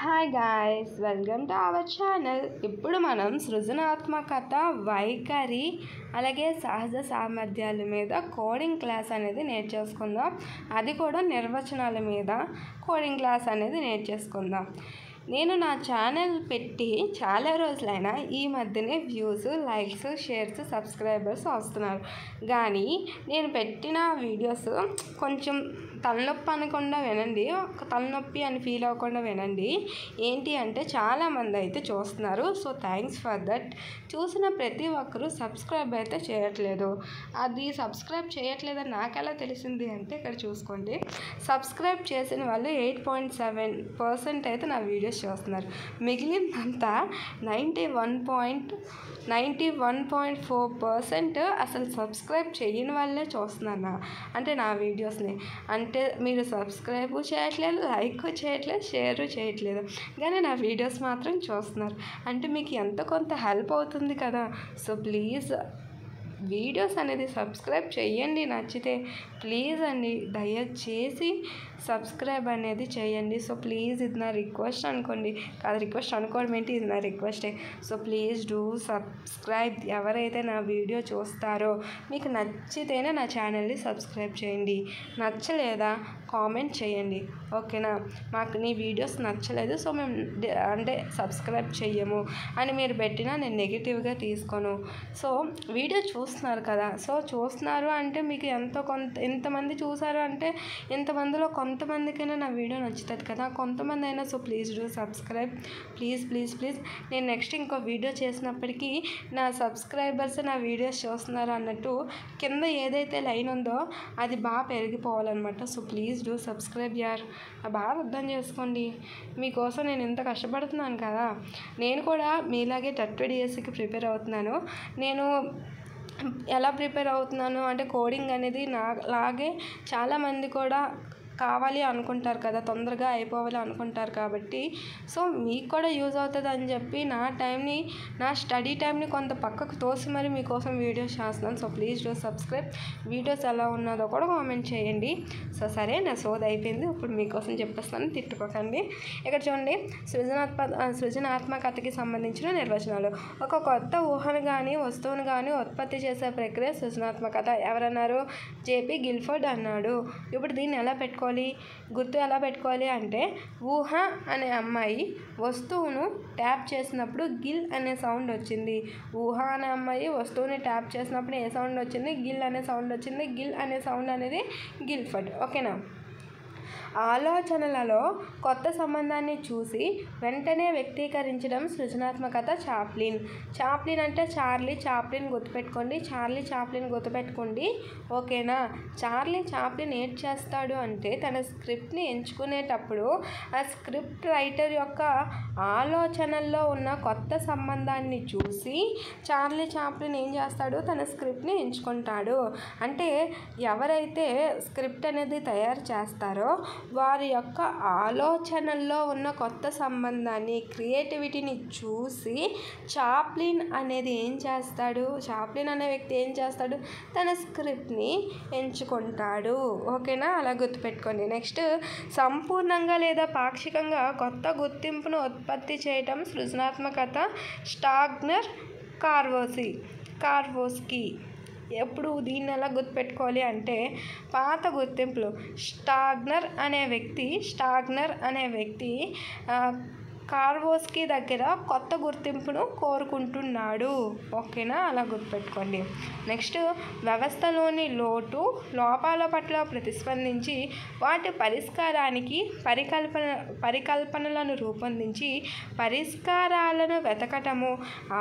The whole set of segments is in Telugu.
Hi guys, welcome to our channel. ఇప్పుడు మనం సృజనాత్మకత, వైఖరి అలాగే సహజ సామర్థ్యాల మీద కోడింగ్ క్లాస్ అనేది నేర్చేసుకుందాం. అది కూడా నిర్వచనాల మీద కోడింగ్ క్లాస్ అనేది నేర్చేసుకుందాం. నేను నా ఛానల్ పెట్టి చాలా రోజులైనా ఈ మధ్యనే వ్యూస్, లైక్స్, షేర్స్, సబ్స్క్రైబర్స్ వస్తున్నారు. కానీ నేను పెట్టిన వీడియోస్ కొంచెం తలనొప్పి అనకుండా వినండి, తలనొప్పి అని ఫీల్ అవ్వకుండా వినండి. ఏంటి అంటే చాలామంది అయితే చూస్తున్నారు. So thanks for that. చూసిన ప్రతి ఒక్కరూ సబ్స్క్రైబ్ అయితే చేయట్లేదు. అది సబ్స్క్రైబ్ చేయట్లేదని నాకు ఎలా తెలిసింది అంటే ఇక్కడ చూసుకోండి. సబ్స్క్రైబ్ చేసిన వాళ్ళు 8.7% అయితే నా వీడియోస్ చూస్తున్నారు. మిగిలినంతా 91.4% అసలు సబ్స్క్రైబ్ చేయని వాళ్ళే చూస్తున్నారు అంటే నా వీడియోస్ని. అంటే మీరు సబ్స్క్రైబ్ చేయట్లేదు, లైక్ చేయట్లేదు, షేర్ చేయట్లేదు, కానీ నా వీడియోస్ మాత్రం చూస్తున్నారు. అంటే మీకు ఎంత కొంత హెల్ప్ అవుతుంది కదా. సో ప్లీజ్ వీడియోస్ అనేది సబ్స్క్రైబ్ చేయండి. నచ్చితే ప్లీజ్ అండి, దయచేసి సబ్స్క్రైబ్ అనేది చేయండి. సో ప్లీజ్, ఇది నా రిక్వెస్ట్ అనుకోండి. కాదు, రిక్వెస్ట్ అనుకోవడం ఏంటి, ఇది నా రిక్వెస్టే. So please do subscribe. ఎవరైతే నా వీడియో చూస్తారో మీకు నచ్చితేనే నా ఛానల్ని సబ్స్క్రైబ్ చేయండి. నచ్చలేదా కామెంట్ చేయండి, ఓకేనా. మాకు నీ వీడియోస్ నచ్చలేదు, సో మేము అంటే సబ్స్క్రైబ్ చెయ్యము అని మీరు పెట్టినా నేను నెగిటివ్గా తీసుకోను. సో వీడియో చూస్తున్నారు కదా, సో చూస్తున్నారు అంటే మీకు ఎంతమంది చూసారు అంటే ఇంతమందిలో కొంతమందికైనా నా వీడియో నచ్చుతుంది కదా, కొంతమంది అయినా. So please do subscribe, please please please. నేను నెక్స్ట్ ఇంకో వీడియో చేసినప్పటికీ నా సబ్స్క్రైబర్స్ నా వీడియోస్ చూస్తున్నారు అన్నట్టు కింద ఏదైతే లైన్ ఉందో అది బాగా పెరిగిపోవాలన్నమాట. సో ప్లీజ్ డూ సబ్స్క్రైబ్ యార్. బాగా అర్థం చేసుకోండి. మీకోసం నేను ఇంత కష్టపడుతున్నాను కదా. నేను కూడా మీలాగే TET-DSEకి ప్రిపేర్ అవుతున్నాను. నేను ఎలా ప్రిపేర్ అవుతున్నాను అంటే కోడింగ్ అనేది నాలాగే చాలామంది కూడా కావాలి అనుకుంటారు కదా, తొందరగా అయిపోవాలి అనుకుంటారు. కాబట్టి సో మీకు కూడా యూజ్ అవుతుంది అని చెప్పి నా స్టడీ టైంని కొంత పక్కకు తోసి మరి మీకోసం వీడియోస్ చేస్తున్నాను. So please do subscribe. Videos ఎలా ఉన్నదో కూడా కామెంట్ చేయండి. సో సరే, నా సోది అయిపోయింది. ఇప్పుడు మీకోసం చెప్పేస్తాను, తిట్టుకోకండి. ఇక్కడ చూడండి, సృజనాత్మకతకి సంబంధించిన నిర్వచనాలు. ఒక కొత్త ఊహను కానీ వస్తువును కానీ ఉత్పత్తి చేసే ప్రక్రియ సృజనాత్మకత. ఎవరన్నారు? జేపీ గిల్ఫోర్డ్ అన్నాడు. ఇప్పుడు దీన్ని ఎలా గుర్తు ఎలా పెట్టుకోవాలి అంటే, ఊహ అనే అమ్మాయి వస్తువును ట్యాప్ చేసినప్పుడు గిల్ అనే సౌండ్ వచ్చింది. ఊహ అనే అమ్మాయి వస్తువుని ట్యాప్ చేసినప్పుడు ఏ సౌండ్ వచ్చింది? గిల్ అనే సౌండ్ వచ్చింది. గిల్ అనే సౌండ్ అనేది గిల్ఫర్డ్, ఓకేనా. ఆలోచనలలో కొత్త సంబంధాన్ని చూసి వెంటనే వ్యక్తీకరించడం సృజనాత్మకత. చాప్లిన్ అంటే చార్లీ చాప్లిన్ గుర్తుపెట్టుకోండి. ఓకేనా. చార్లీ చాప్లిన్ ఏం చేస్తాడు అంటే తన స్క్రిప్ట్ని ఎంచుకునేటప్పుడు ఆ స్క్రిప్ట్ రైటర్ యొక్క ఆలోచనల్లో ఉన్న కొత్త సంబంధాన్ని చూసి చార్లీ చాప్లిన్ ఏం చేస్తాడు? తన స్క్రిప్ట్ని ఎంచుకుంటాడు. అంటే ఎవరైతే స్క్రిప్ట్ అనేది తయారు చేస్తారో వారి యొక్క ఆలోచనల్లో ఉన్న కొత్త సంబంధాన్ని, క్రియేటివిటీని చూసి చాప్లిన్ అనే వ్యక్తి ఏం చేస్తాడు? తన స్క్రిప్ట్ని ఎంచుకుంటాడు, ఓకేనా. అలా గుర్తుపెట్టుకోండి. నెక్స్ట్, సంపూర్ణంగా లేదా పాక్షికంగా కొత్త గుర్తింపును ఉత్పత్తి చేయటం సృజనాత్మకత. స్టాగ్నర్, కార్వోస్కీ. ఎప్పుడు దీన్ని ఎలా గుర్తుపెట్టుకోవాలి అంటే, పాత గుర్తింపులు. స్టాగ్నర్ అనే వ్యక్తి కార్వోస్కీ దగ్గర కొత్త గుర్తింపును కోరుకుంటున్నాడు, ఓకేనా. అలా గుర్తుపెట్టుకోండి. నెక్స్ట్, వ్యవస్థలోని లోపాల పట్ల ప్రతిస్పందించి వాటి పరిష్కారానికి పరికల్పనలను రూపొందించి పరిష్కారాలను వెతకటము.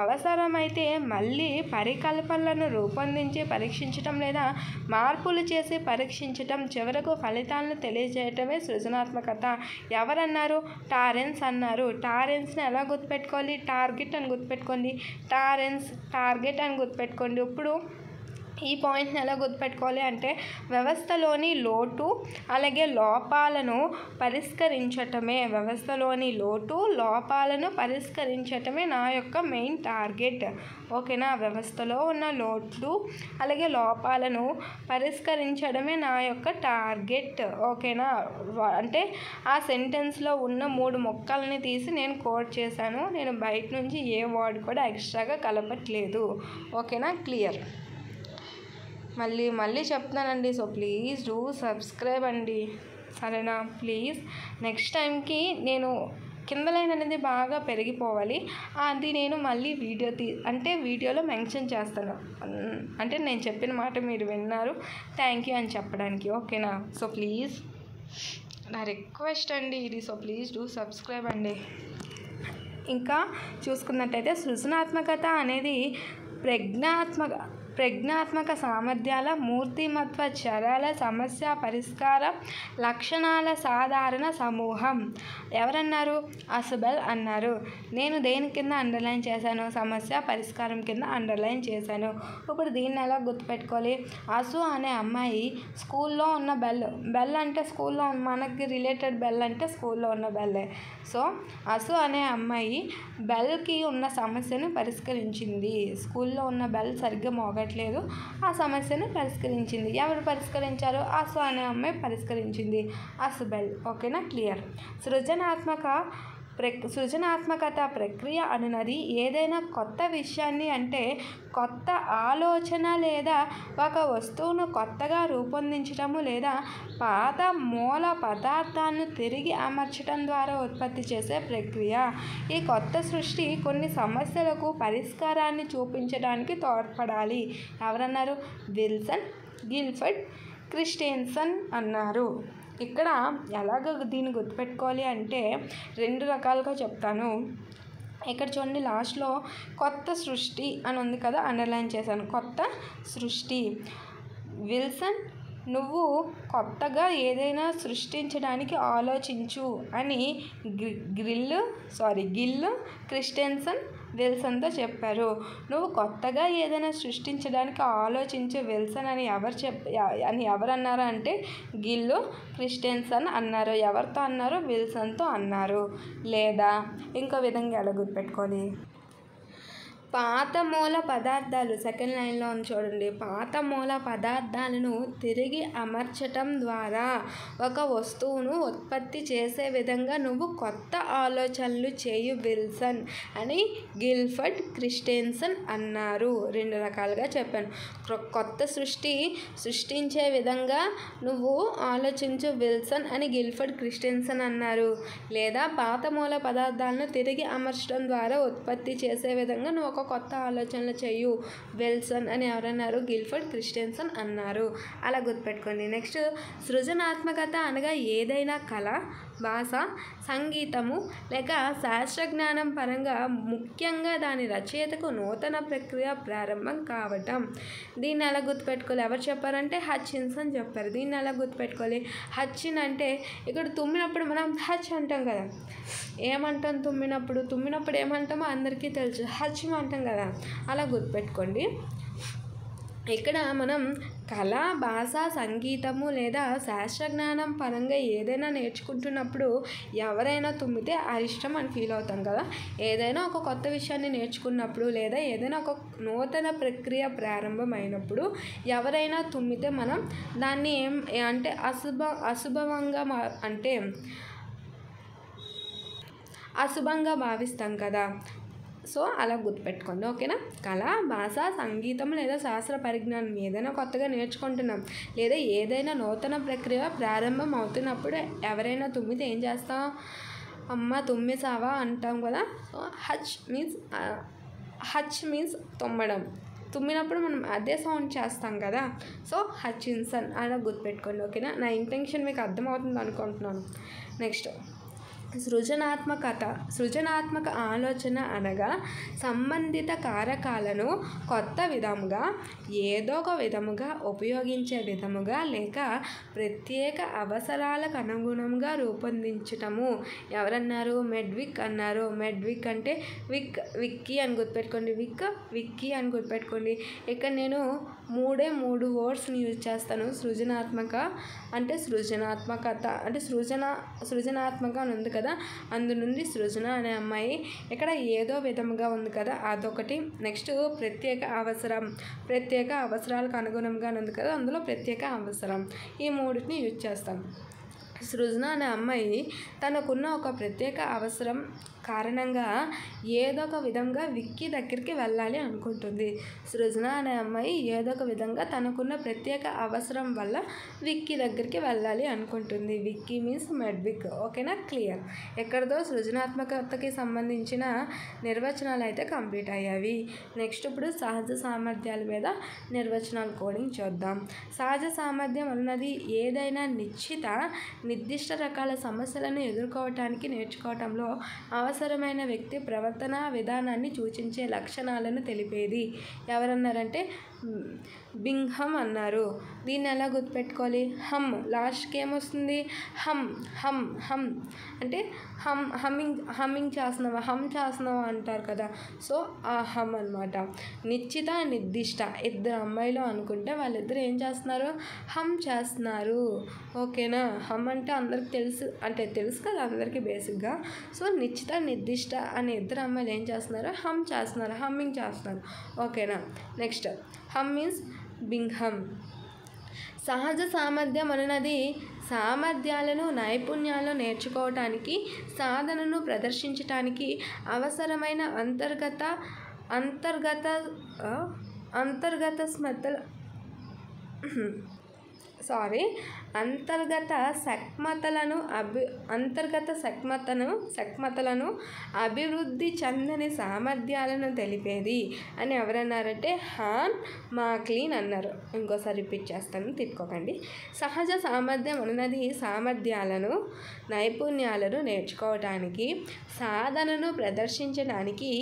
అవసరమైతే మళ్ళీ పరికల్పనలను రూపొందించి పరీక్షించటం లేదా మార్పులు చేసి పరీక్షించటం. చివరకు ఫలితాలను తెలియజేయటమే సృజనాత్మకత. ఎవరన్నారు? టారెన్స్ అన్నారు. టారెన్స్ని ఎలా గుర్తుపెట్టుకోవాలి? టార్గెట్ అని గుర్తుపెట్టుకోండి. టార్గెట్ అని గుర్తుపెట్టుకోండి. ఇప్పుడు ఈ పాయింట్ని ఎలా గుర్తుపెట్టుకోవాలి అంటే వ్యవస్థలోని లోటు అలాగే లోపాలను పరిష్కరించటమే నా యొక్క మెయిన్ టార్గెట్. ఓకేనా? వ్యవస్థలో ఉన్న లోట్లు అలాగే లోపాలను పరిష్కరించడమే నా యొక్క టార్గెట్. ఓకేనా? అంటే ఆ సెంటెన్స్లో ఉన్న 3 ముక్కల్ని తీసి నేను కోట్ చేశాను. నేను బయట నుంచి ఏ వర్డ్ కూడా ఎక్స్ట్రాగా కలపట్లేదు. ఓకేనా? క్లియర్. మళ్ళీ చెప్తున్నానండి. సో ప్లీజ్ డూ సబ్స్క్రైబ్ అండి, సరేనా? ప్లీజ్ నెక్స్ట్ టైంకి నేను కింద లైన్ అనేది బాగా పెరిగిపోవాలి. అది నేను మళ్ళీ వీడియోలో మెన్షన్ చేస్తాను. అంటే నేను చెప్పిన మాట మీరు విన్నారు, థ్యాంక్ యూ అని చెప్పడానికి. ఓకేనా? సో ప్లీజ్ నా రిక్వెస్ట్ అండి ఇది. సో ప్లీజ్ డూ సబ్స్క్రైబ్ అండి. ఇంకా చూసుకున్నట్టయితే సృజనాత్మకత అనేది ప్రజ్ఞాత్మక సామర్థ్యాల, మూర్తిమత్వ చర్యల, సమస్య పరిష్కార లక్షణాల సాధారణ సమూహం. ఎవరన్నారు? అసుబెల్ అన్నారు. నేను దేని కింద అండర్లైన్ చేశాను? సమస్య పరిష్కారం కింద అండర్లైన్ చేశాను. ఇప్పుడు దీన్ని ఎలా గుర్తుపెట్టుకోవాలి? అసు అనే అమ్మాయి స్కూల్లో ఉన్న బెల్ అంటే స్కూల్లో మనకి రిలేటెడ్ బెల్ అంటే స్కూల్లో ఉన్న బెల్లే. సో అసు అనే అమ్మాయి బెల్కి ఉన్న సమస్యను పరిష్కరించింది. స్కూల్లో ఉన్న బెల్ సరిగ్గా మోగట్లేదు, ఆ సమస్యను పరిష్కరించింది. ఎవరు పరిష్కరించారు? అసు అనే అమ్మాయి పరిష్కరించింది, అసుబెల్. ఓకేనా? క్లియర్. సృజనాత్మకత ప్రక్రియ అనున్నది ఏదైనా కొత్త విషయాన్ని అంటే కొత్త ఆలోచన లేదా ఒక వస్తువును కొత్తగా రూపొందించటము లేదా పాత మూల పదార్థాలను తిరిగి అమర్చడం ద్వారా ఉత్పత్తి చేసే ప్రక్రియ. ఈ కొత్త సృష్టి కొన్ని సమస్యలకు పరిష్కారాన్ని చూపించడానికి తోడ్పడాలి. ఎవరన్నారు? విల్సన్, గిల్ఫర్డ్, క్రిస్టియన్సన్ అన్నారు. ఇక్కడ ఎలాగ దీన్ని గుర్తుపెట్టుకోవాలి అంటే 2 రకాలుగా చెప్తాను. ఇక్కడ చూడండి, లాస్ట్లో కొత్త సృష్టి అని ఉంది కదా, అండర్లైన్ చేశాను. కొత్త సృష్టి. విల్సన్, నువ్వు కొత్తగా ఏదైనా సృష్టించడానికి ఆలోచించు అని గిల్ క్రిస్టియన్సన్ విల్సన్తో చెప్పారు. నువ్వు కొత్తగా ఏదైనా సృష్టించడానికి ఆలోచించు విల్సన్ అని ఎవరన్నారు అంటే గిల్లు క్రిస్టియన్సన్ అన్నారు. ఎవరితో అన్నారు? విల్సన్తో అన్నారు. లేదా ఇంకో విధంగా ఎలా గుర్తుపెట్టుకోవాలి? పాత మూల పదార్థాలు, సెకండ్ లైన్లో ఉంది చూడండి. పాత మూల పదార్థాలను తిరిగి అమర్చటం ద్వారా ఒక వస్తువును ఉత్పత్తి చేసే విధంగా నువ్వు కొత్త ఆలోచనలు చేయు విల్సన్ అని గిల్ఫర్డ్ క్రిస్టియన్సన్ అన్నారు. 2 రకాలుగా చెప్పాను. కొత్త సృష్టించే విధంగా నువ్వు ఆలోచించు విల్సన్ అని గిల్ఫర్డ్ క్రిస్టియన్సన్ అన్నారు. లేదా పాత మూల పదార్థాలను తిరిగి అమర్చడం ద్వారా ఉత్పత్తి చేసే విధంగా నువ్వు ఒక కొత్త ఆలోచనలు చేయు విల్సన్ అని ఎవరన్నారు? గిల్ఫర్డ్ క్రిస్టియన్సన్ అన్నారు. అలా గుర్తుపెట్టుకోండి. నెక్స్ట్, సృజనాత్మకత అనగా ఏదైనా కళ, భాష, సంగీతము లేక శాస్త్రజ్ఞానం పరంగా ముఖ్యంగా దాని రచయితకు నూతన ప్రక్రియ ప్రారంభం కావటం. దీన్ని ఎలా గుర్తుపెట్టుకోవాలి? ఎవరు చెప్పారంటే హచ్కిన్సన్ చెప్పారు. దీన్ని ఎలా గుర్తుపెట్టుకోవాలి? హచ్చిన్ అంటే ఇక్కడ తుమ్మినప్పుడు మనం హచ్ అంటాం కదా. ఏమంటాం? తుమ్మినప్పుడు ఏమంటామో అందరికీ తెలుసు, హచ్ అంటాం కదా. అలా గుర్తుపెట్టుకోండి. ఇక్కడ మనం కళ, భాష, సంగీతము లేదా శాస్త్రజ్ఞానం పరంగా ఏదైనా నేర్చుకుంటున్నప్పుడు ఎవరైనా తుమ్మితే అరిష్టం అని ఫీల్ అవుతాం కదా. ఏదైనా ఒక కొత్త విషయాన్ని నేర్చుకున్నప్పుడు లేదా ఏదైనా ఒక నూతన ప్రక్రియ ప్రారంభమైనప్పుడు ఎవరైనా తుమ్మితే మనం దాన్ని అంటే అశుభంగా భావిస్తాం కదా. సో అలా గుర్తుపెట్టుకోండి. ఓకేనా? కళ, భాష, సంగీతం లేదా శాస్త్ర పరిజ్ఞానం ఏదైనా కొత్తగా నేర్చుకుంటున్నాం లేదా ఏదైనా నూతన ప్రక్రియ ప్రారంభం అవుతున్నప్పుడు ఎవరైనా తుమ్మితే ఏం చేస్తాం? అమ్మ తుమ్మేసావా అంటాం కదా. So హచ్ means తుమ్మడం. తుమ్మినప్పుడు మనం అదే సౌండ్ చేస్తాం కదా. సో హచ్కిన్సన్ అలా గుర్తుపెట్టుకోండి. ఓకేనా? నా ఇంటెన్షన్ మీకు అర్థమవుతుంది అనుకుంటున్నాను. నెక్స్ట్, సృజనాత్మక ఆలోచన అనగా సంబంధిత కారకాలను కొత్త విధముగా ఏదో ఒక విధముగా ఉపయోగించే విధముగా లేక ప్రత్యేక అవసరాలకు అనుగుణంగా రూపొందించటము. ఎవరన్నారు? మెడ్విక్ అన్నారు. మెడ్విక్ అంటే విక్కీ అని గుర్తుపెట్టుకోండి. విక్కీ అని గుర్తుపెట్టుకోండి. ఇక్కడ నేను మూడు వర్డ్స్ని యూజ్ చేస్తాను. సృజనాత్మక అంటే సృజనాత్మకత అంటే సృజనాత్మక అని ఉంది కదా, అందు నుండి సృజన అనే అమ్మాయి ఇక్కడ ఏదో విధముగా ఉంది కదా, అదొకటి. నెక్స్ట్ ప్రత్యేక అవసరాలకు అనుగుణంగా ఉంది కదా, అందులో ప్రత్యేక అవసరం. ఈ మూడింటిని యూజ్ చేస్తాం. సృజన అనే అమ్మాయి తనకున్న ఒక ప్రత్యేక అవసరం కారణంగా ఏదో ఒక విధంగా విక్కీ దగ్గరికి వెళ్ళాలి అనుకుంటుంది. సృజన అనే అమ్మాయి ఏదో ఒక విధంగా తనకున్న ప్రత్యేక అవసరం వల్ల విక్కీ దగ్గరికి వెళ్ళాలి అనుకుంటుంది. విక్కీ మీన్స్ మెడ్విక్. ఓకేనా? క్లియర్. ఎక్కడితో సృజనాత్మకతకి సంబంధించిన నిర్వచనాలు అయితే కంప్లీట్ అయ్యాయి. నెక్స్ట్ ఇప్పుడు సహజ సామర్థ్యాల మీద నిర్వచనాలు కోడింగ్ చూద్దాం. సహజ సామర్థ్యం అన్నది ఏదైనా నిర్దిష్ట రకాల సమస్యలను ఎదుర్కోవటానికి నేర్చుకోవటంలో అవసరమైన వ్యక్తి ప్రవర్తన విధానాన్ని సూచించే లక్షణాలను తెలిపేది. ఎవరన్నారంటే బింగ్హమ్ అన్నారు. దీన్ని ఎలా గుర్తుపెట్టుకోవాలి? హమ్ లాస్ట్కి ఏమొస్తుంది? హమ్ అంటే హమ్మింగ్ చేస్తున్నావా అంటారు కదా, సో ఆ హమ్ అనమాట. నిర్దిష్ట ఇద్దరు అమ్మాయిలు అనుకుంటే వాళ్ళిద్దరు ఏం చేస్తున్నారు? హమ్ చేస్తున్నారు. ఓకేనా? హమ్ అంటే అందరికి తెలుసు కదా అందరికీ బేసిక్గా. సో నిర్దిష్ట అనే ఇద్దరు అమ్మాయిలు ఏం చేస్తున్నారు? హమ్మింగ్ చేస్తున్నారు. ఓకేనా? నెక్స్ట్ హమ్ మీన్స్ బింగ్హమ్. సహజ సామర్థ్యం అనున్నది సామర్థ్యాలను నైపుణ్యాలను నేర్చుకోవటానికి సాధనను ప్రదర్శించటానికి అవసరమైన సక్మతలను అభివృద్ధి చెందని సామర్థ్యాలను తెలిపేది అని ఎవరన్నారంటే హాన్ మాక్లీన్ అన్నారు. ఇంకోసారి రిపీట్ చేస్తాను, తిప్పుకోకండి. సహజ సామర్థ్యం అన్నది సామర్థ్యాలను నైపుణ్యాలను నేర్చుకోవటానికి సాధనను ప్రదర్శించడానికి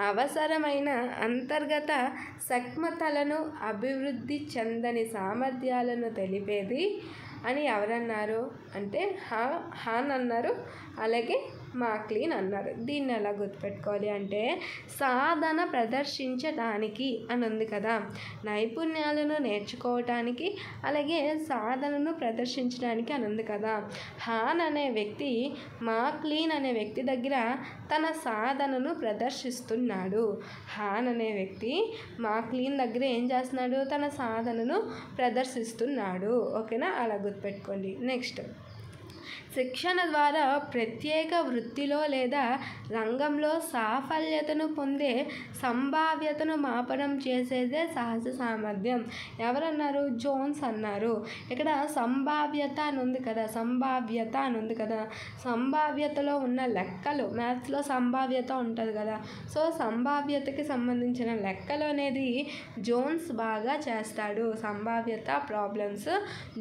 అవసరమైన అంతర్గత సక్మతలను అభివృద్ధి చెందని సామర్థ్యాలను తెలిపేది అని ఎవరన్నారు అంటే హాన్ అన్నారు, అలాగే మాక్లీన్ అన్నారు. దీన్ని ఎలా గుర్తుపెట్టుకోవాలి అంటే సాధన ప్రదర్శించడానికి అని ఉంది కదా, నైపుణ్యాలను నేర్చుకోవటానికి అలాగే సాధనను ప్రదర్శించడానికి అని ఉంది కదా. హాన్ అనే వ్యక్తి మాక్లీన్ అనే వ్యక్తి దగ్గర తన సాధనను ప్రదర్శిస్తున్నాడు. హాన్ అనే వ్యక్తి మాక్లీన్ దగ్గర ఏం చేస్తున్నాడు? తన సాధనను ప్రదర్శిస్తున్నాడు. ఓకేనా? అలా గుర్తుపెట్టుకోండి. నెక్స్ట్ శిక్షణ ద్వారా ప్రత్యేక వృత్తిలో లేదా రంగంలో సాఫల్యతను పొందే సంభావ్యతను మాపనం చేసేదే సహజ సామర్థ్యం. ఎవరన్నారు? జోన్స్ అన్నారు. ఇక్కడ సంభావ్యత అని ఉంది కదా, సంభావ్యతలో ఉన్న లెక్కలు, మ్యాథ్స్లో సంభావ్యత ఉంటుంది కదా, సో సంభావ్యతకి సంబంధించిన లెక్కలు అనేది జోన్స్ బాగా చేస్తాడు. సంభావ్యత ప్రాబ్లమ్స్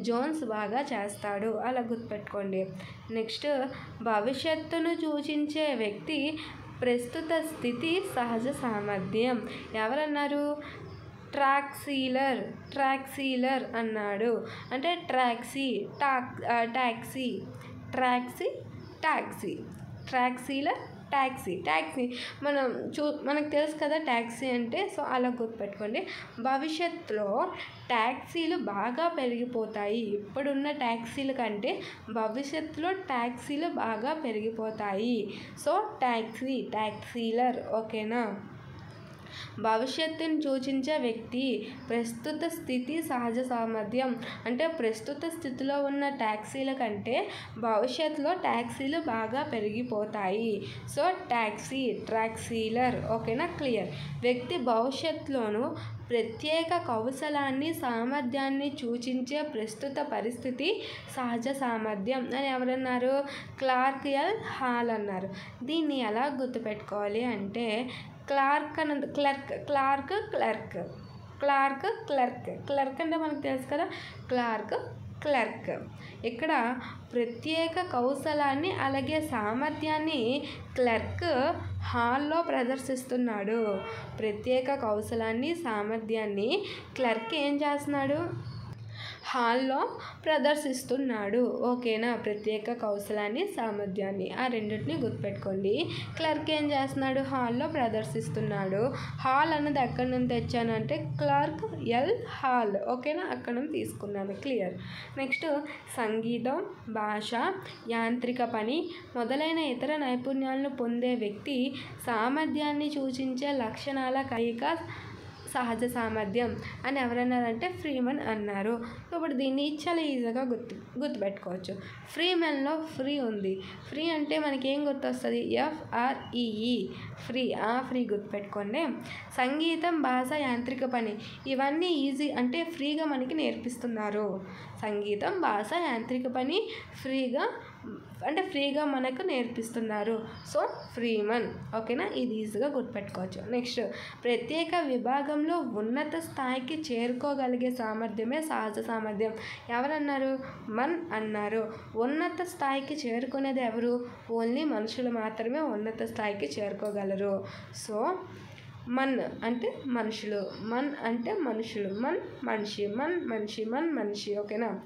జోన్స్ బాగా చేస్తాడు. అలా గుర్తుపెట్టుకోండి. నెక్స్ట్ భవిష్యత్తును సూచించే వ్యక్తి ప్రస్తుత స్థితి సహజ సామర్థ్యం. ఎవరన్నారు? ట్రాక్సీలర్ అన్నాడు. అంటే ట్యాక్సీ మనకు తెలుసు కదా ట్యాక్సీ అంటే, సో అలా గుర్తుపెట్టుకోండి. భవిష్యత్తులో ట్యాక్సీలు బాగా పెరిగిపోతాయి. ఇప్పుడున్న ట్యాక్సీల కంటే భవిష్యత్తులో ట్యాక్సీలు బాగా పెరిగిపోతాయి. సో ట్యాక్సీలర్. ఓకేనా? భవిష్యత్తును సూచించే వ్యక్తి ప్రస్తుత స్థితి సహజ సామర్థ్యం. అంటే ప్రస్తుత స్థితిలో ఉన్న ట్యాక్సీల కంటే భవిష్యత్తులో ట్యాక్సీలు బాగా పెరిగిపోతాయి. సో ట్రాక్సీలర్. ఓకేనా? క్లియర్. వ్యక్తి భవిష్యత్తులోనూ ప్రత్యేక కౌశలాన్ని సామర్థ్యాన్ని సూచించే ప్రస్తుత పరిస్థితి సహజ సామర్థ్యం అని ఎవరన్నారు? క్లార్క్ అన్నారు. దీన్ని ఎలా గుర్తుపెట్టుకోవాలి అంటే క్లార్క్ అంటే మనకు తెలుసు కదా, క్లార్క్ క్లర్క్. ఇక్కడ ప్రత్యేక కౌశలాన్ని అలాగే సామర్థ్యాన్ని క్లర్క్ హాల్లో ప్రదర్శిస్తున్నాడు. ప్రత్యేక కౌశలాన్ని సామర్థ్యాన్ని క్లర్క్ ఏం చేస్తున్నాడు? హాల్లో ప్రదర్శిస్తున్నాడు. ఓకేనా? ప్రత్యేక కౌశలాన్ని సామర్థ్యాన్ని ఆ రెండింటిని గుర్తుపెట్టుకోండి. క్లర్క్ ఏం చేస్తున్నాడు? హాల్లో ప్రదర్శిస్తున్నాడు. హాల్ అన్నది ఎక్కడి నుంచి తెచ్చాను అంటే క్లర్క్ ఎల్ హాల్. ఓకేనా? అక్కడ నుంచి తీసుకున్నాను. క్లియర్. నెక్స్ట్ సంగీతం, భాష, యాంత్రిక పని మొదలైన ఇతర నైపుణ్యాలను పొందే వ్యక్తి సామర్థ్యాన్ని సూచించే లక్షణాల కలయిక సహజ సామర్థ్యం అని ఎవరన్నారంటే ఫ్రీమన్ అన్నారు. ఇప్పుడు దీన్ని చాలా ఈజీగా గుర్తుపెట్టుకోవచ్చు. ఫ్రీమన్లో ఫ్రీ ఉంది. ఫ్రీ అంటే మనకి ఏం గుర్తొస్తుంది? FREE free. ఫ్రీ గుర్తుపెట్టుకోండి. సంగీతం, భాష, యాంత్రిక పని ఇవన్నీ ఈజీ అంటే ఫ్రీగా మనకి నేర్పిస్తున్నారు. సంగీతం, భాష, యాంత్రిక పని ఫ్రీగా మనకు నేర్పిస్తున్నారు. So Freeman. ఓకేనా? ఇది ఈజీగా గుర్తుపెట్టుకోవచ్చు. నెక్స్ట్ ప్రత్యేక విభాగంలో ఉన్నత స్థాయికి చేరుకోగలిగే సామర్థ్యమే సహజ సామర్థ్యం. ఎవరన్నారు? మన్ అన్నారు. ఉన్నత స్థాయికి చేరుకునేది ఎవరు? ఓన్లీ మనుషులు మాత్రమే ఉన్నత స్థాయికి చేరుకోగలరు. సో మన్ అంటే మనుషులు, మన్ అంటే మనుషులు, మన్ మనిషి, మన్ మనిషి. ఓకేనా?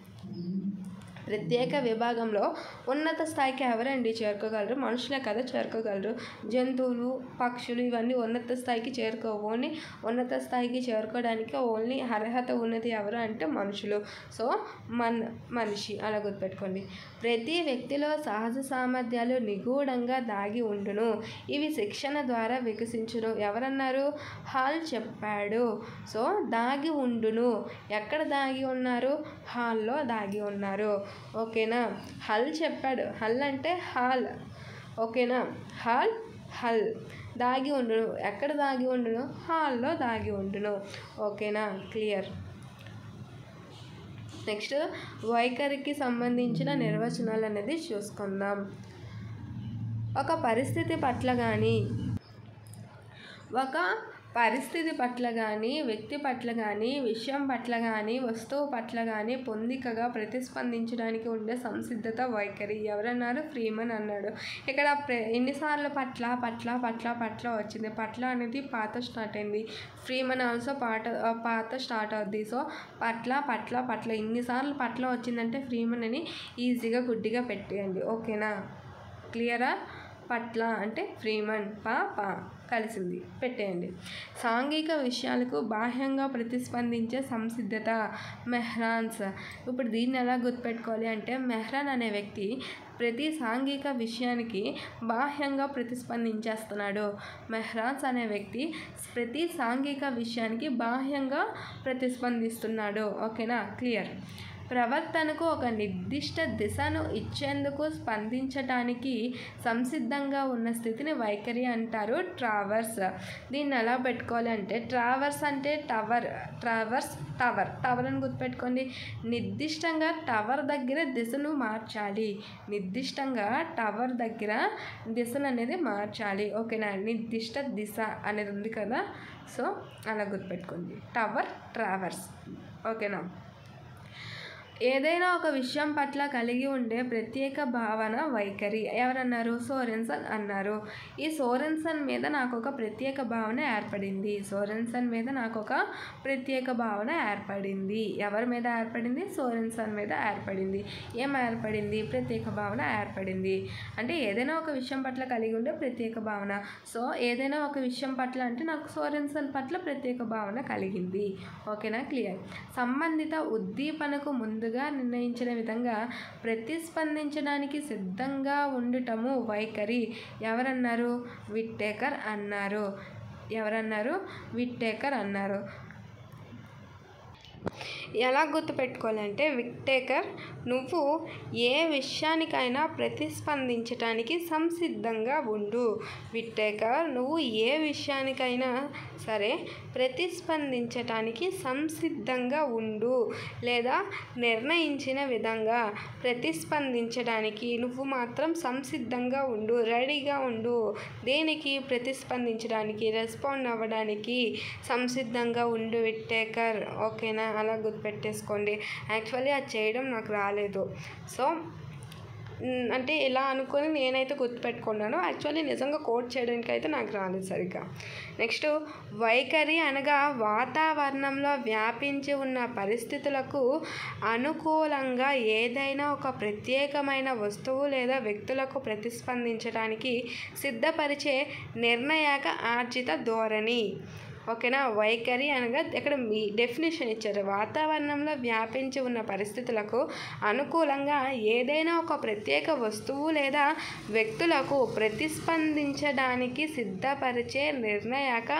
ప్రత్యేక విభాగంలో ఉన్నత స్థాయికి ఎవరండి చేరుకోగలరు? మనుషులే కదా చేరుకోగలరు. జంతువులు, పక్షులు ఇవన్నీ ఉన్నత స్థాయికి ఓన్లీ ఉన్నత స్థాయికి చేరుకోవడానికి ఓన్లీ అర్హత ఉన్నది ఎవరు అంటే మనుషులు. సో మనిషి అలా గుర్తుపెట్టుకోండి. ప్రతి వ్యక్తిలో సహజ సామర్థ్యాలు నిగూఢంగా దాగి ఉండును. ఇవి శిక్షణ ద్వారా వికసించును. ఎవరన్నారు? హాల్ చెప్పాడు. సో దాగి ఉండును. ఎక్కడ దాగి ఉన్నారు? హాల్లో దాగి ఉన్నారు. ఓకేనా? హల్ చెప్పాడు. హల్ అంటే హాల్. ఓకేనా? హల్ దాగి ఉండును. ఎక్కడ దాగి ఉండును? హాల్లో దాగి ఉండును. ఓకేనా? క్లియర్. నెక్స్ట్ వైఖరికి సంబంధించిన నిర్వచనాలు అనేది చూసుకుందాం. ఒక పరిస్థితి పట్ల కానీ వ్యక్తి పట్ల కానీ విషయం పట్ల కానీ వస్తువు పట్ల కానీ పొందికగా ప్రతిస్పందించడానికి ఉండే సంసిద్ధత వైఖరి. ఎవరన్నారు? ఫ్రీమన్ అన్నాడు. ఇక్కడ ఎన్నిసార్లు పట్ల వచ్చింది? పట్ల అనేది పాత స్టార్ట్ అయింది. ఫ్రీమన్ ఆల్సో పాత స్టార్ట్ అవుద్ది. సో పట్ల ఇన్నిసార్లు పట్ల వచ్చిందంటే ఫ్రీమన్ అని ఈజీగా గుడ్డిగా పెట్టేయండి. ఓకేనా? క్లియరా? పట్ల అంటే ఫ్రీమన్, పా కలిసింది పెట్టేయండి. సాంఘిక విషయాలకు బాహ్యంగా ప్రతిస్పందించే సంసిద్ధత మెహ్రాన్స్. ఇప్పుడు దీన్ని ఎలా గుర్తుపెట్టుకోవాలి అంటే మెహ్రాన్ అనే వ్యక్తి ప్రతి సాంఘిక విషయానికి బాహ్యంగా ప్రతిస్పందించేస్తున్నాడు. మెహ్రాన్స్ అనే వ్యక్తి ప్రతి సాంఘిక విషయానికి బాహ్యంగా ప్రతిస్పందిస్తున్నాడు. ఓకేనా? క్లియర్. ప్రవర్తనకు ఒక నిర్దిష్ట దిశను ఇచ్చేందుకు స్పందించటానికి సంసిద్ధంగా ఉన్న స్థితిని వైఖరి అంటారు. ట్రావర్స్. దీన్ని ఎలా పెట్టుకోవాలి అంటే ట్రావర్స్ అంటే టవర్ అని గుర్తుపెట్టుకోండి. నిర్దిష్టంగా టవర్ దగ్గర దిశను మార్చాలి. నిర్దిష్టంగా టవర్ దగ్గర దిశను అనేది మార్చాలి. ఓకేనా? నిర్దిష్ట దిశ అనేది ఉంది కదా. సో అలా గుర్తుపెట్టుకోండి. ట్రావర్స్. ఓకేనా? ఏదైనా ఒక విషయం పట్ల కలిగి ఉండే ప్రత్యేక భావన వైఖరి. ఎవరన్నారు? సోరెన్సన్ అన్నారు. ఈ సోరెన్సన్ మీద నాకు ఒక ప్రత్యేక భావన ఏర్పడింది. ఎవరి మీద ఏర్పడింది? సోరెన్సన్ మీద ఏర్పడింది. ఏం ఏర్పడింది? ప్రత్యేక భావన ఏర్పడింది. అంటే ఏదైనా ఒక విషయం పట్ల కలిగి ఉండే ప్రత్యేక భావన. సో ఏదైనా ఒక విషయం పట్ల అంటే నాకు సోరెన్సన్ పట్ల ప్రత్యేక భావన కలిగింది. ఓకేనా? క్లియర్. సంబంధిత ఉద్దీపనకు ముందుగా నిర్ణయించిన విధంగా ప్రతిస్పందించడానికి సిద్ధంగా ఉండటము వైఖరి. ఎవరన్నారు? విట్టేకర్ అన్నారు. ఎలా గుర్తుపెట్టుకోవాలంటే విట్టేకర్ నువ్వు ఏ విషయానికైనా ప్రతిస్పందించడానికి సంసిద్ధంగా ఉండు. విట్టేకర్ నువ్వు ఏ విషయానికైనా సరే ప్రతిస్పందించటానికి సంసిద్ధంగా ఉండు లేదా నిర్ణయించిన విధంగా ప్రతిస్పందించడానికి నువ్వు మాత్రం సంసిద్ధంగా ఉండు, రెడీగా ఉండు. దేనికి? ప్రతిస్పందించడానికి, రెస్పాండ్ అవ్వడానికి సంసిద్ధంగా ఉండు విట్టేకర్. ఓకేనా? అలా గుర్తుపెట్టేసుకోండి. యాక్చువల్లీ అది చేయడం నాకు రాలేదు. సో అంటే ఇలా అనుకొని నేనైతే గుర్తుపెట్టుకున్నాను. యాక్చువల్లీ నిజంగా కోట్ చేయడానికి అయితే నాకు రాలేదు సరిగ్గా. నెక్స్ట్, వైఖరి అనగా వాతావరణంలో వ్యాపించి ఉన్న పరిస్థితులకు అనుకూలంగా ఏదైనా ఒక ప్రత్యేకమైన వస్తువు లేదా వ్యక్తులకు ప్రతిస్పందించడానికి సిద్ధపరిచే నిర్ణయాక ఆర్జిత ధోరణి. ఓకేనా. వైఖరి అనగా ఇక్కడ మీ డెఫినేషన్ ఇచ్చారు. వాతావరణంలో వ్యాపించి ఉన్న పరిస్థితులకు అనుకూలంగా ఏదైనా ఒక ప్రత్యేక వస్తువు లేదా వ్యక్తులకు ప్రతిస్పందించడానికి సిద్ధపరిచే నిర్ణయాక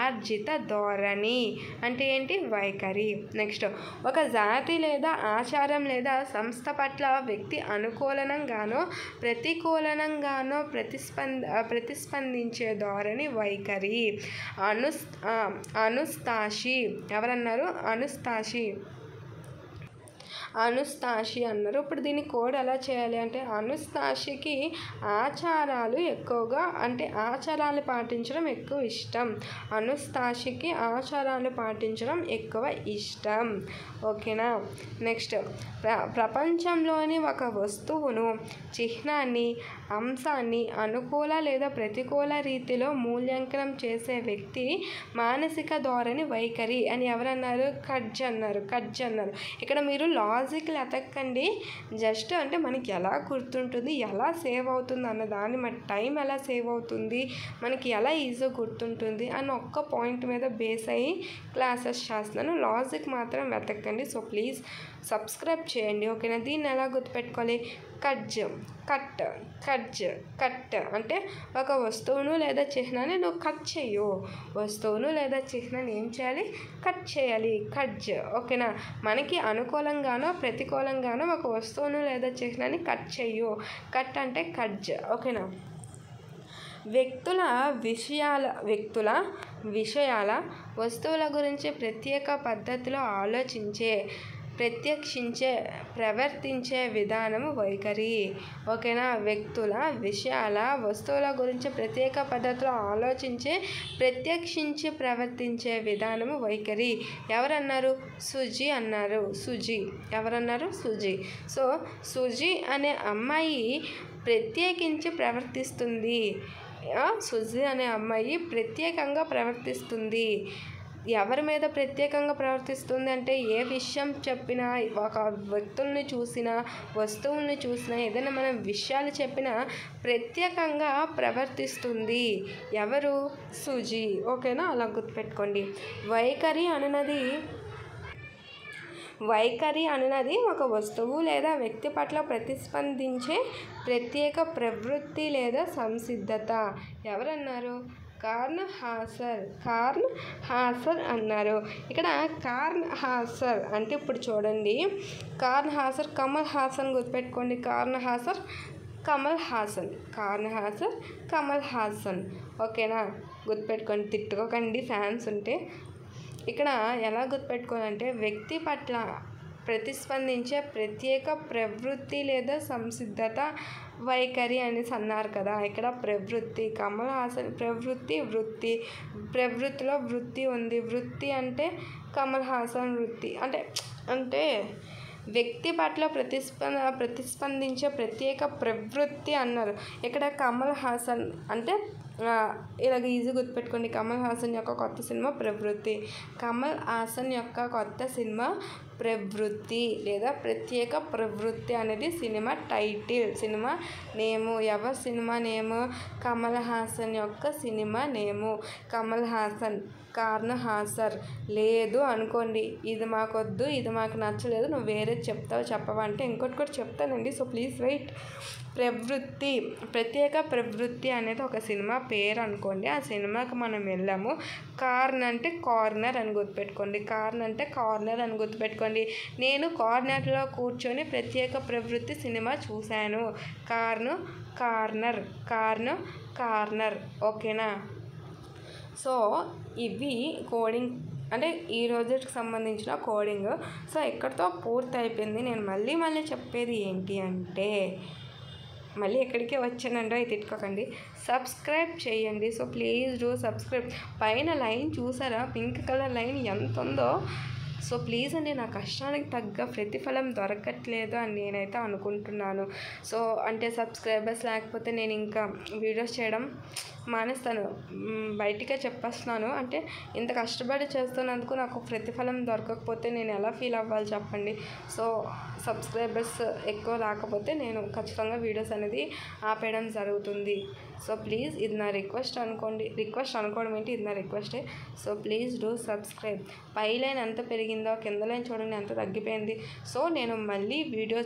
ఆర్జిత ధోరణి అంటే ఏంటి? వైఖరి. నెక్స్ట్, ఒక జాతి లేదా ఆచారం లేదా సంస్థ పట్ల వ్యక్తి అనుకూలంగానో ప్రతికూలంగానో ప్రతిస్పందించే ధోరణి వైఖరి. అనుస్తాషి ఎవరన్నారు? అనుస్తాషి అన్నారు. ఇప్పుడు దీన్ని కోడ్ ఎలా చేయాలి అంటే, అనుస్తాషికి ఆచారాలు ఎక్కువగా అంటే ఆచారాలు పాటించడం ఎక్కువ ఇష్టం. అనుస్తాషికి ఆచారాలు పాటించడం ఎక్కువ ఇష్టం. ఓకేనా. నెక్స్ట్, ప్రపంచంలోని ఒక వస్తువును, చిహ్నాన్ని, అంశాన్ని అనుకూల లేదా ప్రతికూల రీతిలో మూల్యాంకనం చేసే వ్యక్తి మానసిక ధోరణి వైఖరి అని ఎవరన్నారు? కడ్జ్ అన్నారు. ఇక్కడ మీరు లాజిక్లు ఎతకండి. జస్ట్ అంటే మనకి ఎలా గుర్తుంటుంది, ఎలా సేవ్ అవుతుంది అన్న దాన్ని, మన టైం ఎలా సేవ్ అవుతుంది, మనకి ఎలా ఈజీగా గుర్తుంటుంది అన్న ఒక్క పాయింట్ మీద బేస్ అయ్యి క్లాసెస్ చేస్తున్నాను. లాజిక్ మాత్రం వెతకండి. సో ప్లీజ్ సబ్స్క్రైబ్ చేయండి. ఓకేనా. దీన్ని ఎలా గుర్తుపెట్టుకోవాలి? కట్ అంటే ఒక వస్తువును లేదా చిహ్నాన్ని నువ్వు కట్ చేయు. వస్తువును లేదా చిహ్నాన్ని ఏం చేయాలి? కట్ చేయాలి. కడ్జ్. ఓకేనా. మనకి అనుకూలంగానో ప్రతికూలంగానో ఒక వస్తువును లేదా చిహ్నాన్ని కట్ చేయు. కట్ అంటే కడ్జ్. ఓకేనా. వ్యక్తుల విషయాల వస్తువుల గురించి ప్రత్యేక పద్ధతిలో ప్రవర్తించే విధానము వైఖరి. ఓకేనా. వ్యక్తుల విషయాల వస్తువుల గురించి ప్రత్యేక పద్ధతిలో ప్రత్యక్షించి ప్రవర్తించే విధానము వైఖరి. ఎవరన్నారు? సుజీ అన్నారు. ఎవరన్నారు? సుజీ. సో సుజీ అనే అమ్మాయి ప్రత్యేకించి ప్రవర్తిస్తుంది. సుజీ అనే అమ్మాయి ప్రత్యేకంగా ప్రవర్తిస్తుంది. ఎవరి మీద ప్రత్యేకంగా ప్రవర్తిస్తుంది అంటే, ఏ విషయం చెప్పినా, ఒక వ్యక్తుల్ని చూసినా, వస్తువుల్ని చూసినా, ఏదైనా మనం విషయాలు చెప్పినా ప్రత్యేకంగా ప్రవర్తిస్తుంది. ఎవరు? సుజీ. ఓకేనా. అలా గుర్తుపెట్టుకోండి. వైఖరి అనునది ఒక వస్తువు లేదా వ్యక్తి పట్ల ప్రతిస్పందించే ప్రత్యేక ప్రవృత్తి లేదా సంసిద్ధత. ఎవరన్నారు? కార్ల్ హాసర్ అన్నారు. ఇక్కడ కార్ల్ హాసర్ అంటే ఇప్పుడు చూడండి, కమల్ హాసన్ గుర్తుపెట్టుకోండి. కార్ల్ హాసర్ కమల్ హాసన్. ఓకేనా. గుర్తుపెట్టుకోండి. తిట్టుకోకండి ఫ్యాన్స్ ఉంటే. ఇక్కడ ఎలా గుర్తుపెట్టుకోవాలంటే, వ్యక్తి పట్ల ప్రతిస్పందించే ప్రత్యేక ప్రవృత్తి లేదా సంసిద్ధత వైఖరి అనేసి అన్నారు కదా. ఇక్కడ ప్రవృత్తి, కమల్ హాసన్ ప్రవృత్తిలో వృత్తి ఉంది. వృత్తి అంటే కమల్ హాసన్ వృత్తి అంటే వ్యక్తి పట్ల ప్రతిస్పందించే ప్రత్యేక ప్రవృత్తి అన్నారు. ఇక్కడ కమల్ హాసన్ అంటే ఇలాగ ఈజీ గుర్తుపెట్టుకోండి. కమల్ హాసన్ యొక్క కొత్త సినిమా ప్రవృత్తి. కమల్ హాసన్ యొక్క కొత్త సినిమా ప్రవృత్తి లేదా ప్రత్యేక ప్రవృత్తి అనేది సినిమా టైటిల్, సినిమా నేము. ఎవరి సినిమా నేము? కమల్ హాసన్ యొక్క సినిమా నేము. కమల్ హాసన్. కార్ల్ హాసర్ లేదు అనుకోండి, ఇది మాకొద్దు, ఇది మాకు నచ్చలేదు, నువ్వు వేరేది చెప్పవా అంటే ఇంకోటి కూడా చెప్తానండి. So please wait. ప్రత్యేక ప్రవృత్తి అనేది ఒక సినిమా పేరు అనుకోండి. ఆ సినిమాకి మనం వెళ్ళాము. కార్న్ అంటే కార్నర్ అని గుర్తుపెట్టుకోండి. నేను కార్నర్లో కూర్చొని ప్రత్యేక ప్రవృత్తి సినిమా చూశాను. కార్నర్. ఓకేనా. సో ఇవి కోడింగ్ అంటే ఈ రోజుకి సంబంధించిన కోడింగ్. సో ఇక్కడితో పూర్తి అయిపోయింది. నేను మళ్ళీ చెప్పేది ఏంటి అంటే, మళ్ళీ ఎక్కడికే వచ్చానండో ఇది తిట్టుకోకండి. సబ్స్క్రైబ్ చేయండి. So please do subscribe. పైన లైన్ చూసారా? పింక్ కలర్ లైన్ ఎంత ఉందో సో ప్లీజ్ అండి, నా కష్టానికి తగ్గ ప్రతిఫలం దొరకట్లేదు అని నేనైతే అనుకుంటున్నాను. సో అంటే సబ్స్క్రైబర్స్ లేకపోతే నేను ఇంకా వీడియోస్ చేయడం మానేస్తాను. బయటికే చెప్పేస్తున్నాను. అంటే ఇంత కష్టపడి చేస్తున్నందుకు నాకు ప్రతిఫలం దొరకకపోతే నేను ఎలా ఫీల్ అవ్వాలి చెప్పండి. సో సబ్స్క్రైబర్స్ ఎక్కువ రాకపోతే నేను ఖచ్చితంగా వీడియోస్ అనేది ఆపేయడం జరుగుతుంది. సో ప్లీజ్ ఇది నా రిక్వెస్ట్ అనుకోండి. రిక్వెస్ట్ అనుకోవడం ఏంటి, ఇది నా రిక్వెస్టే. So please do subscribe. పై లైన్ ఎంత పెరిగిందో కింద లైన్ చూడండి ఎంత తగ్గిపోయింది. సో నేను మళ్ళీ వీడియో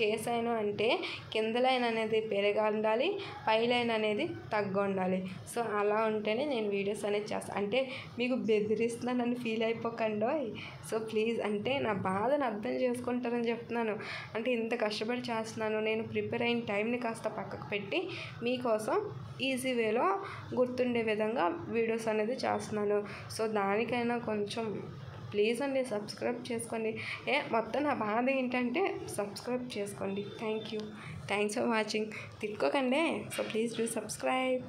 చేశాను అంటే కింద లైన్ అనేది పెరగాలి, పై లైన్ అనేది తగ్గుండాలి. సో అలా ఉంటేనే నేను వీడియోస్ అనేది చేస్తాను. అంటే మీకు బెదిరిస్తున్నానని ఫీల్ అయిపోకండి. సో ప్లీజ్ అంటే నా బాధను అర్థం చేసుకుంటారని చెప్తున్నాను. అంటే ఇంత కష్టపడి చేస్తున్నాను, నేను ప్రిపేర్ అయిన టైంని కాస్త పక్కకు పెట్టి మీకోసం ఈజీ వేలో గుర్తుండే విధంగా వీడియోస్ అనేది చేస్తున్నాను. సో దానికైనా కొంచెం ప్లీజ్ అండి సబ్స్క్రైబ్ చేసుకోండి. మొత్తం నా బాధ ఏంటంటే సబ్స్క్రైబ్ చేసుకోండి. Thanks for watching. తిట్టుకోకండి. So please do subscribe.